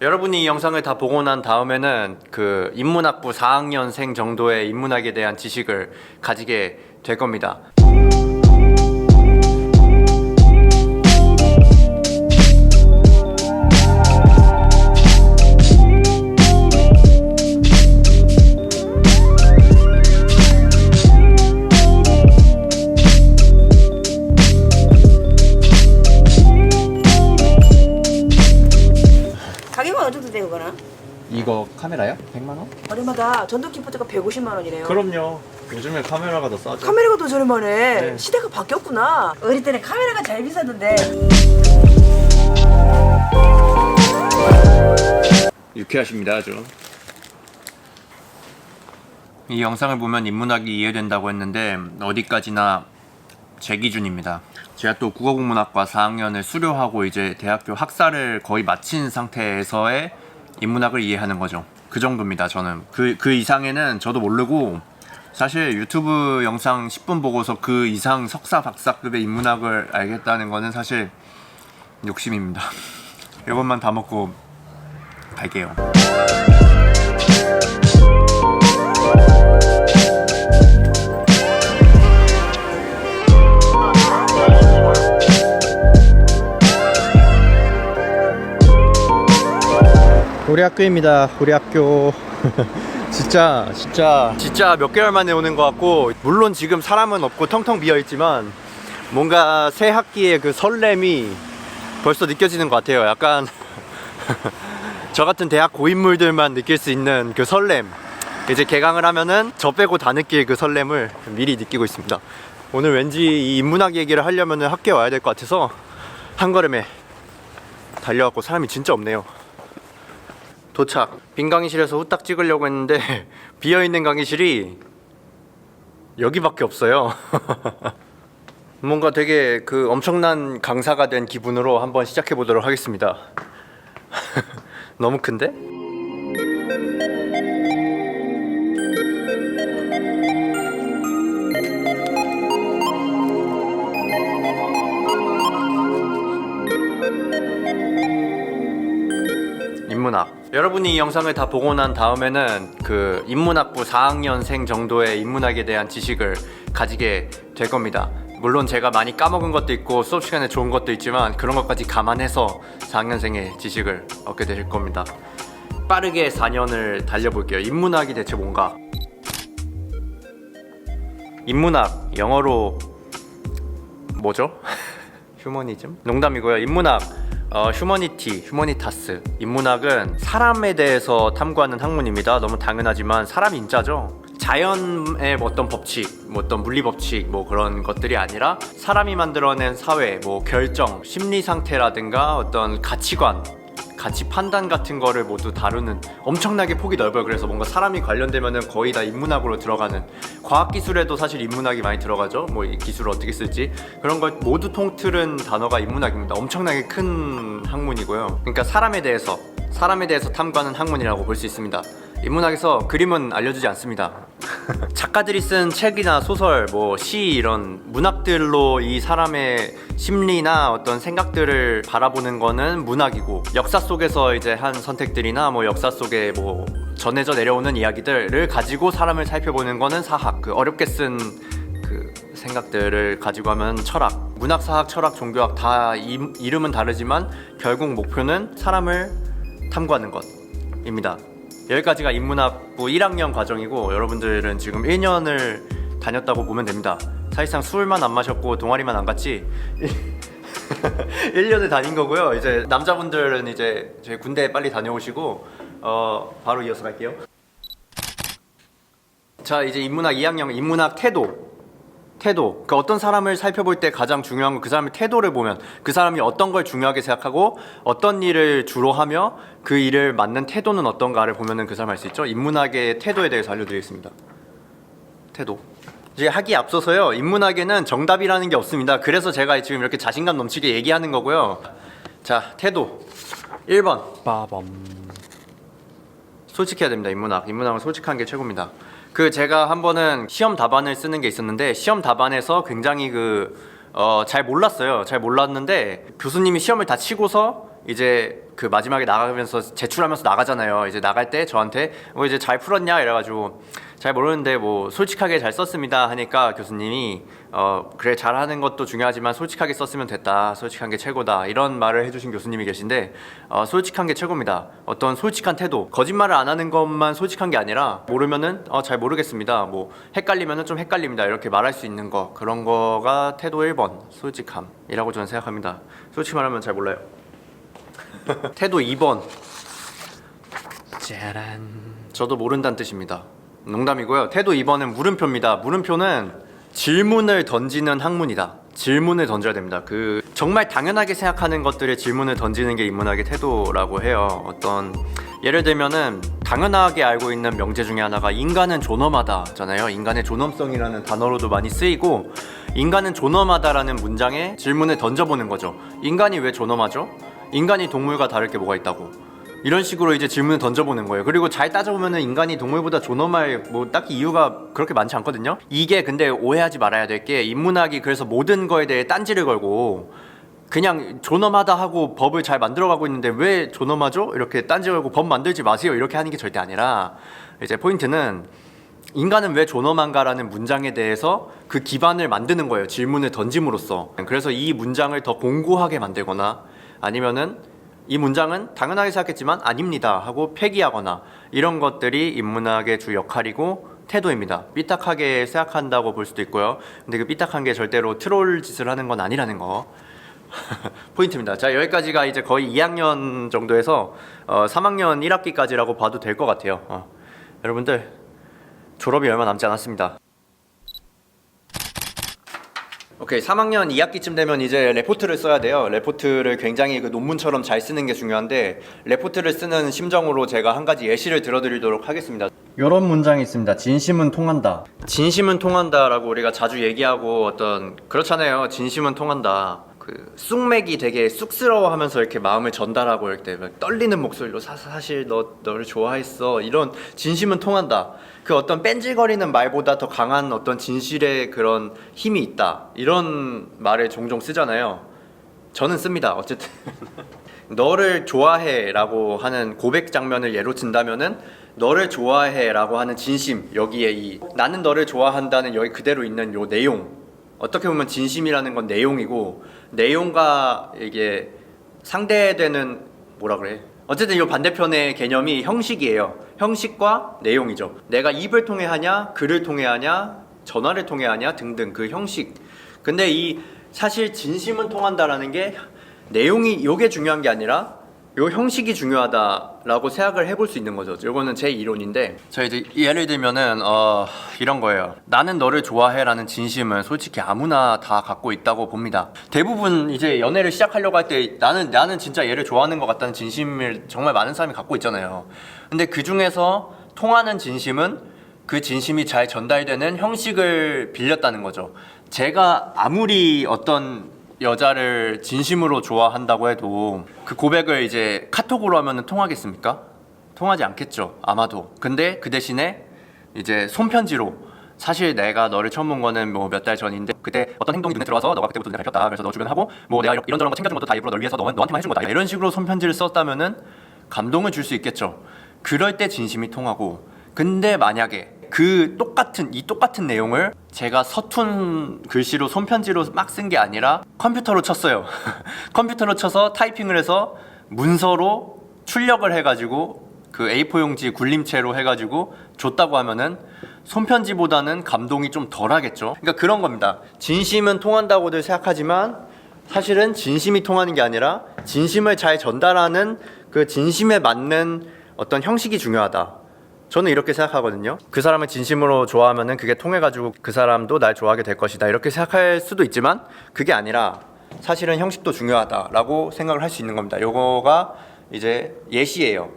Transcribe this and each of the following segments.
여러분이 이 영상을 다 보고 난 다음에는 그 인문학부 4학년생 정도의 인문학에 대한 지식을 가지게 될 겁니다. 가격은 어느 정도 돼요, 그거는? 이거 카메라요? 100만 원? 저렴하다. 전동 키보드가 150만 원이래요. 그럼요. 요즘에 카메라가 더 싸죠. 카메라가 더 저렴하네. 네. 시대가 바뀌었구나. 어릴 때는 카메라가 제일 비쌌는데. 유쾌하십니다, 아주. 이 영상을 보면 인문학이 이해된다고 했는데 어디까지나 제 기준입니다. 제가 또 국어국문학과 4학년을 수료하고 이제 대학교 학사를 거의 마친 상태에서의 인문학을 이해하는 거죠. 그 정도입니다. 저는 그 이상에는 저도 모르고, 사실 유튜브 영상 10분 보고서 그 이상 석사 박사급의 인문학을 알겠다는 거는 사실 욕심입니다. 이것만 다 먹고 갈게요. 우리 학교입니다. 우리 학교. 진짜 몇 개월 만에 오는 것 같고, 물론 지금 사람은 없고 텅텅 비어 있지만 뭔가 새 학기의 그 설렘이 벌써 느껴지는 것 같아요. 약간 저 같은 대학 고인물들만 느낄 수 있는 그 설렘. 이제 개강을 하면은 저 빼고 다 느낄 그 설렘을 미리 느끼고 있습니다. 오늘 왠지 이 인문학 얘기를 하려면은 학교에 와야 될 것 같아서 한 걸음에 달려왔고, 사람이 진짜 없네요. 도착. 빈 강의실에서 후딱 찍으려고 했는데 비어있는 강의실이 여기밖에 없어요. 뭔가 되게 그 엄청난 강사가 된 기분으로 한번 시작해 보도록 하겠습니다. 너무 큰데? 인문학. 여러분이 이 영상을 다 보고 난 다음에는 그 인문학부 4학년생 정도의 인문학에 대한 지식을 가지게 될 겁니다. 물론 제가 많이 까먹은 것도 있고 수업 시간에 좋은 것도 있지만 그런 것까지 감안해서 4학년생의 지식을 얻게 되실 겁니다. 빠르게 4년을 달려볼게요. 인문학이 대체 뭔가? 인문학, 영어로 뭐죠? 휴머니즘? 농담이고요. 인문학, 휴머니티, 휴머니타스. 인문학은 사람에 대해서 탐구하는 학문입니다. 너무 당연하지만 사람 인자죠. 자연의 어떤 법칙, 어떤 물리 법칙, 그런 것들이 아니라 사람이 만들어낸 사회, 결정, 심리 상태라든가 어떤 가치관, 가치 판단 같은 거를 모두 다루는, 엄청나게 폭이 넓어요. 그래서 뭔가 사람이 관련되면은 거의 다 인문학으로 들어가는, 과학기술에도 사실 인문학이 많이 들어가죠. 이 기술을 어떻게 쓸지 그런 걸 모두 통틀은 단어가 인문학입니다. 엄청나게 큰 학문이고요. 그러니까 사람에 대해서 탐구하는 학문이라고 볼 수 있습니다. 인문학에서 그림은 알려주지 않습니다. 작가들이 쓴 책이나 소설, 시, 이런 문학들로 이 사람의 심리나 어떤 생각들을 바라보는 거는 문학이고, 역사 속에서 이제 한 선택들이나 역사 속에 전해져 내려오는 이야기들을 가지고 사람을 살펴보는 거는 사학. 그 어렵게 쓴 그 생각들을 가지고 하면 철학. 문학, 사학, 철학, 종교학 다 이름은 다르지만 결국 목표는 사람을 탐구하는 것입니다. 여기까지가 인문학부 1학년 과정이고, 여러분들은 지금 1년을 다녔다고 보면 됩니다. 사실상 술만 안 마셨고 동아리만 안 갔지 1년을 다닌 거고요. 이제 남자분들은 이제 저희 군대 빨리 다녀오시고 바로 이어서 갈게요. 자, 이제 인문학 2학년 인문학 태도. 그 어떤 사람을 살펴볼 때 가장 중요한 건 그 사람의 태도를 보면, 그 사람이 어떤 걸 중요하게 생각하고 어떤 일을 주로 하며 그 일을 맞는 태도는 어떤가를 보면은 그 사람 알 수 있죠. 인문학의 태도에 대해서 알려드리겠습니다. 태도. 이제 하기에 앞서서요, 인문학에는 정답이라는 게 없습니다. 그래서 제가 지금 이렇게 자신감 넘치게 얘기하는 거고요. 자, 태도 1번 빠밤. 솔직해야 됩니다. 인문학은 솔직한 게 최고입니다. 제가 한 번은 시험 답안을 쓰는 게 있었는데, 시험 답안에서 굉장히 잘 몰랐어요. 잘 몰랐는데 교수님이 시험을 다 치고서 이제 그 마지막에 나가면서 제출하면서 나가잖아요. 이제 나갈 때 저한테 뭐 이제 잘 풀었냐 이래가지고 잘 모르는데 뭐 솔직하게 잘 썼습니다 하니까 교수님이 그래 잘하는 것도 중요하지만 솔직하게 썼으면 됐다. 솔직한 게 최고다. 이런 말을 해주신 교수님이 계신데 솔직한 게 최고입니다. 어떤 솔직한 태도, 거짓말을 안 하는 것만 솔직한 게 아니라 모르면은 잘 모르겠습니다. 뭐 헷갈리면은 좀 헷갈립니다. 이렇게 말할 수 있는 거 그런 거가 태도 1번 솔직함이라고 저는 생각합니다. 솔직히 말하면 잘 몰라요. 태도 2번 짜란 저도 모른다는 뜻입니다. 농담이고요. 태도 2번은 물음표입니다. 물음표는 질문을 던지는 학문이다. 질문을 던져야 됩니다. 그 정말 당연하게 생각하는 것들에 질문을 던지는 게 인문학의 태도라고 해요. 어떤 예를 들면은 당연하게 알고 있는 명제 중에 하나가 인간은 존엄하다잖아요. 인간의 존엄성이라는 단어로도 많이 쓰이고 인간은 존엄하다라는 문장에 질문을 던져보는 거죠. 인간이 왜 존엄하죠? 인간이 동물과 다를 게 뭐가 있다고 이런 식으로 이제 질문을 던져보는 거예요. 그리고 잘 따져보면 인간이 동물보다 존엄할 뭐 딱히 이유가 그렇게 많지 않거든요. 이게 근데 오해하지 말아야 될 게 인문학이 그래서 모든 거에 대해 딴지를 걸고 그냥 존엄하다 하고 법을 잘 만들어가고 있는데 왜 존엄하죠? 이렇게 딴지 걸고 법 만들지 마세요 이렇게 하는 게 절대 아니라 이제 포인트는 인간은 왜 존엄한가라는 문장에 대해서 그 기반을 만드는 거예요. 질문을 던짐으로써. 그래서 이 문장을 더 공고하게 만들거나 아니면은 이 문장은 당연하게 생각했지만 아닙니다 하고 폐기하거나 이런 것들이 인문학의 주 역할이고 태도입니다. 삐딱하게 생각한다고 볼 수도 있고요. 근데 그 삐딱한 게 절대로 트롤 짓을 하는 건 아니라는 거 포인트입니다. 자, 여기까지가 이제 거의 2학년 정도에서 3학년 1학기까지라고 봐도 될 것 같아요. 여러분들 졸업이 얼마 남지 않았습니다. 오케이, 3학년 2학기쯤 되면 이제 레포트를 써야 돼요. 레포트를 굉장히 그 논문처럼 잘 쓰는 게 중요한데 레포트를 쓰는 심정으로 제가 한 가지 예시를 들어드리도록 하겠습니다. 이런 문장이 있습니다. 진심은 통한다. 진심은 통한다라고 우리가 자주 얘기하고 어떤 그렇잖아요. 진심은 통한다. 그 쑥맥이 되게 쑥스러워하면서 이렇게 마음을 전달하고 이렇게 막 떨리는 목소리로 사실 너를 좋아했어 이런 진심은 통한다. 그 어떤 뺀질거리는 말보다 더 강한 어떤 진실의 그런 힘이 있다 이런 말을 종종 쓰잖아요. 저는 씁니다. 어쨌든 너를 좋아해 라고 하는 고백 장면을 예로 든다면은 너를 좋아해 라고 하는 진심 여기에 이 나는 너를 좋아한다는 여기 그대로 있는 요 내용 어떻게 보면 진심이라는 건 내용이고 내용과 이게 상대되는 뭐라 그래? 어쨌든 이 반대편의 개념이 형식이에요. 형식과 내용이죠. 내가 입을 통해 하냐, 글을 통해 하냐, 전화를 통해 하냐 등등 그 형식. 근데 이 사실 진심은 통한다라는 게 내용이 요게 중요한 게 아니라 요 형식이 중요하다라고 생각을 해볼 수 있는 거죠. 요거는 제 이론인데 자 이제 예를 들면은 이런 거예요. 나는 너를 좋아해라는 진심은 솔직히 아무나 다 갖고 있다고 봅니다. 대부분 이제 연애를 시작하려고 할 때 나는 진짜 얘를 좋아하는 것 같다는 진심을 정말 많은 사람이 갖고 있잖아요. 근데 그 중에서 통하는 진심은 그 진심이 잘 전달되는 형식을 빌렸다는 거죠. 제가 아무리 어떤 여자를 진심으로 좋아한다고 해도 그 고백을 이제 카톡으로 하면 통하겠습니까? 통하지 않겠죠. 아마도. 근데 그 대신에 이제 손편지로 사실 내가 너를 처음 본 거는 뭐 몇 달 전인데 그때 어떤 행동이 눈에 들어와서 너가 그때부터 눈에 밟혔다. 그래서 너 주변에 하고 뭐 내가 이런저런 거 챙겨준 것도 다 일부러 널 위해서 너한테만 해준 거다. 이런 식으로 손편지를 썼다면은 감동을 줄 수 있겠죠. 그럴 때 진심이 통하고 근데 만약에 이 똑같은 내용을 제가 서툰 글씨로 손편지로 막 쓴 게 아니라 컴퓨터로 쳤어요. 컴퓨터로 쳐서 타이핑을 해서 문서로 출력을 해가지고 그 A4 용지 굴림체로 해가지고 줬다고 하면은 손편지보다는 감동이 좀 덜하겠죠. 그러니까 그런 겁니다. 진심은 통한다고들 생각하지만 사실은 진심이 통하는 게 아니라 진심을 잘 전달하는 그 진심에 맞는 어떤 형식이 중요하다. 저는 이렇게 생각하거든요. 그 사람을 진심으로 좋아하면은 그게 통해가지고 그 사람도 날 좋아하게 될 것이다 이렇게 생각할 수도 있지만 그게 아니라 사실은 형식도 중요하다라고 생각을 할 수 있는 겁니다. 요거가 이제 예시예요.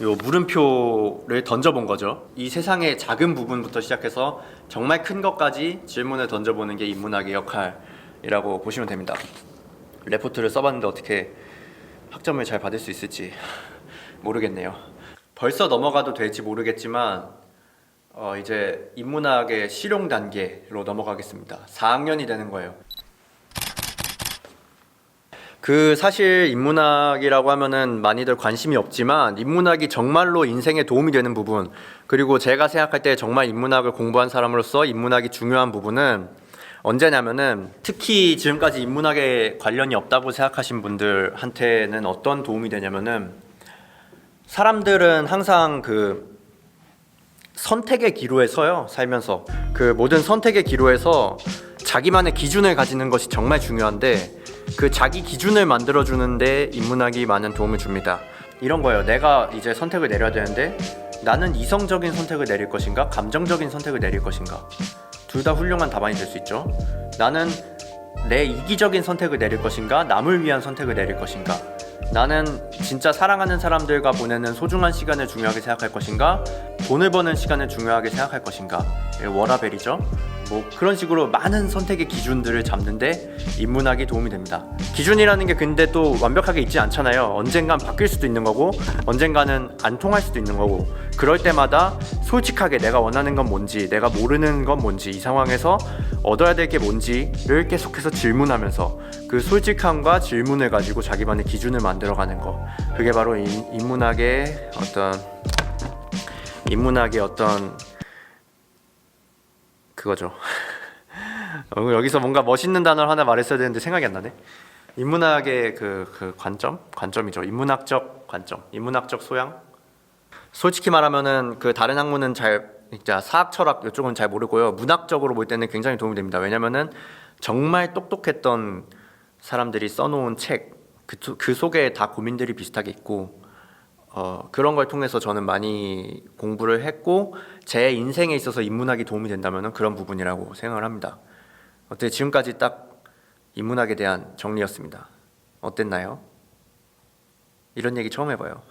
요 물음표를 던져본 거죠. 이 세상의 작은 부분부터 시작해서 정말 큰 것까지 질문을 던져보는 게 인문학의 역할이라고 보시면 됩니다. 레포트를 써봤는데 어떻게 학점을 잘 받을 수 있을지 모르겠네요. 벌써 넘어가도 될지 모르겠지만 이제 인문학의 실용 단계로 넘어가겠습니다. 4학년이 되는 거예요. 그 사실 인문학이라고 하면은 많이들 관심이 없지만 인문학이 정말로 인생에 도움이 되는 부분, 그리고 제가 생각할 때 정말 인문학을 공부한 사람으로서 인문학이 중요한 부분은 언제냐면은, 특히 지금까지 인문학에 관련이 없다고 생각하신 분들한테는 어떤 도움이 되냐면은, 사람들은 항상 그 선택의 기로에 서요. 살면서 그 모든 선택의 기로에서 자기만의 기준을 가지는 것이 정말 중요한데, 그 자기 기준을 만들어주는데 인문학이 많은 도움을 줍니다. 이런 거예요. 내가 이제 선택을 내려야 되는데, 나는 이성적인 선택을 내릴 것인가, 감정적인 선택을 내릴 것인가. 둘 다 훌륭한 답안이 될 수 있죠. 나는 내 이기적인 선택을 내릴 것인가, 남을 위한 선택을 내릴 것인가. 나는 진짜 사랑하는 사람들과 보내는 소중한 시간을 중요하게 생각할 것인가, 돈을 버는 시간을 중요하게 생각할 것인가. 워라벨이죠. 뭐 그런 식으로 많은 선택의 기준들을 잡는데 인문학이 도움이 됩니다. 기준이라는 게 근데 또 완벽하게 있지 않잖아요. 언젠간 바뀔 수도 있는 거고, 언젠가는 안 통할 수도 있는 거고, 그럴 때마다 솔직하게 내가 원하는 건 뭔지, 내가 모르는 건 뭔지, 이 상황에서 얻어야 될 게 뭔지를 계속해서 질문하면서 그 솔직함과 질문을 가지고 자기만의 기준을 만들어가는 거, 그게 바로 인문학의 어떤 그거죠. 여기서 뭔가 멋있는 단어를 하나 말했어야 되는데 생각이 안 나네. 인문학의 그 관점이죠. 인문학적 관점, 인문학적 소양. 솔직히 말하면은 그 다른 학문은 잘, 진짜 사학, 철학 이쪽은 잘 모르고요. 문학적으로 볼 때는 굉장히 도움이 됩니다. 왜냐면은 정말 똑똑했던 사람들이 써놓은 책, 그 속에 다 고민들이 비슷하게 있고, 그런 걸 통해서 저는 많이 공부를 했고, 제 인생에 있어서 인문학이 도움이 된다면 그런 부분이라고 생각을 합니다. 어때, 지금까지 딱 인문학에 대한 정리였습니다. 어땠나요? 이런 얘기 처음 해봐요.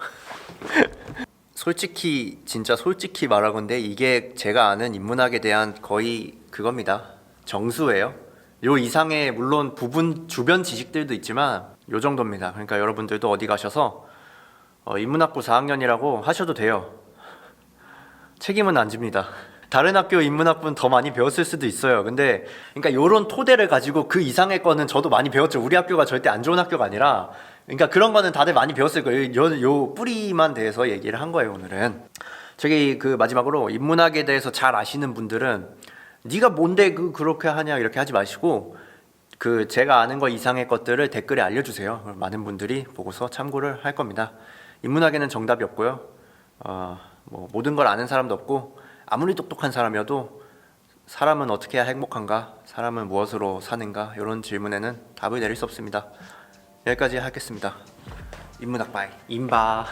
진짜 솔직히 말하건대 이게 제가 아는 인문학에 대한 거의 그겁니다. 정수예요. 요 이상의 물론 주변 지식들도 있지만 요 정도입니다. 그러니까 여러분들도 어디 가셔서 인문학부 4학년이라고 하셔도 돼요. 책임은 안 집니다. 다른 학교 인문학부는 더 많이 배웠을 수도 있어요. 근데 그러니까 요런 토대를 가지고 그 이상의 거는 저도 많이 배웠죠. 우리 학교가 절대 안 좋은 학교가 아니라, 그러니까 그런 거는 다들 많이 배웠을 거예요. 요 뿌리만 대해서 얘기를 한 거예요, 오늘은. 저기 그 마지막으로 인문학에 대해서 잘 아시는 분들은 네가 뭔데 그렇게 하냐 이렇게 하지 마시고, 그 제가 아는 거 이상의 것들을 댓글에 알려주세요. 많은 분들이 보고서 참고를 할 겁니다. 인문학에는 정답이 없고요. 뭐 모든 걸 아는 사람도 없고, 아무리 똑똑한 사람이어도 사람은 어떻게 해야 행복한가, 사람은 무엇으로 사는가, 이런 질문에는 답을 내릴 수 없습니다. 여기까지 하겠습니다. 인문학 바이 인바.